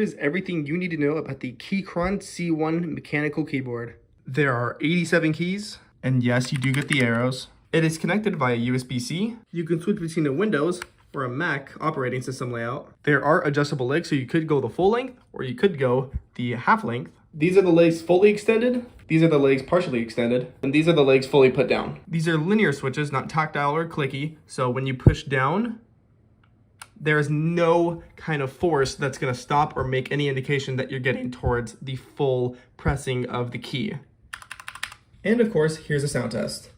Here's everything you need to know about the Keychron C1 Mechanical Keyboard. There are 87 keys, and yes, you do get the arrows. It is connected via USB-C. You can switch between a Windows or a Mac operating system layout. There are adjustable legs, so you could go the full length or you could go the half length. These are the legs fully extended, these are the legs partially extended, and these are the legs fully put down. These are linear switches, not tactile or clicky, so when you push down, there is no kind of force that's going to stop or make any indication that you're getting towards the full pressing of the key. And of course, here's a sound test.